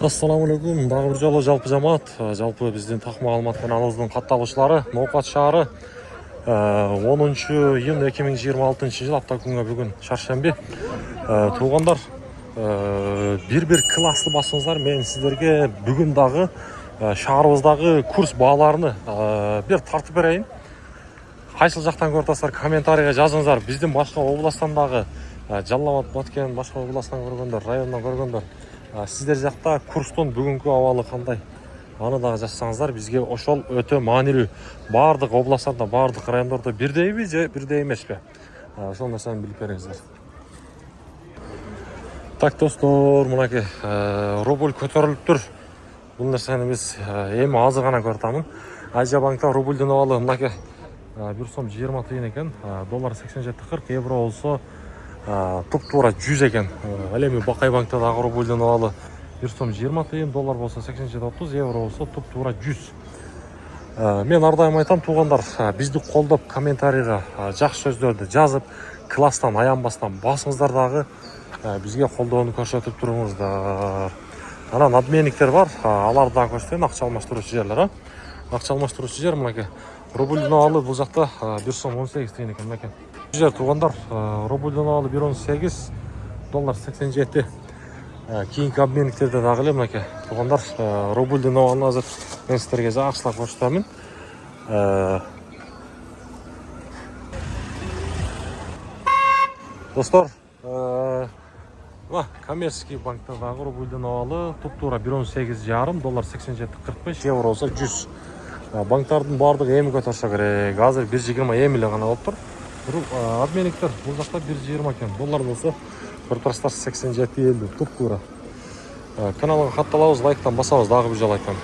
Ассаламу алейкум. Дагы бир жолу жалпы жамаат, жалпы биздин Такма Алмат каналыбыздын катталгычылары, Ноокат шаары 10-июнь 2026-жыл аптакүнгө бүгүн шаршемби. Туугандар, бир класслы басыңыздар. Мен сиздерге бүгүн дагы шаарыбыздагы курс бааларыны бир тартып берейин. Кайсыл жактан көрүп атасыздар, комментарийге жазыңыздар. Биздин башка областтан дагы Жалал Абад, Баткен, башка областтан көргөндөр, райондан көргөндөр, сиздер жакта курстун бүгүнкү абалы кандай? Аны дагы жазсаңыздар, бизге ошол өтө маанилүү. Бардык областтарда, бардык райондордо бирдейби же бирдей эмеспи? Ошол нерсени билип бериңиздер. Так, достор, мынакей рубль көтөрүлүптүр. Бул нерсени биз эми азыр гана көрүп атамын. Азия банкта рубльдун абалы мынакей 1 сом 20 тыйын экен, доллар 87.40, евро болсо туп-туура 100 экен. Ал эми Бакай банкта дагы рубльдун абалы 1 сом 20 тыйын, доллар болсо 87.30, евро болсо туп-туура 100. Мен ар дайым айтам, туугандар, бизди колдоп, комментарийга жакшы сөздөрдү жазып, класстан аянбастан басыңыздар дагы бизге колдоону көрсөтүп туруңуздар. Анан обменниктер бар, аларды дагы көрсөтөйүн, акча алмаштыруучу жерлер. Акча алмаштыруучу жер мынакей. Рубльдун абалы бул жакта 1 сом 18 тыйын экен мынакей. Жер туугандар, рубльдун абалы 1.18, доллар 87. Кийинки обменниктерде дагы эле мынакей. Туугандар, рубльдун абалын азыр мен сиздерге жакшылап көрсөтөмүн. Достор, коммерческий банкта дагы рубльдун абалы туп-туура 1.18,5, доллар 87.45, евро болсо 100. Банктардын бардыгы эми көтөрсө керек. Азыр 1.20 эми эле гана болуптур. Обменниктер бул жакта 1.20 экен. Доллар болсо көрүп турасыздар 87.50 туп-туура. Каналга катталабыз, лайктан басабыз, дагы бир жолу айтам.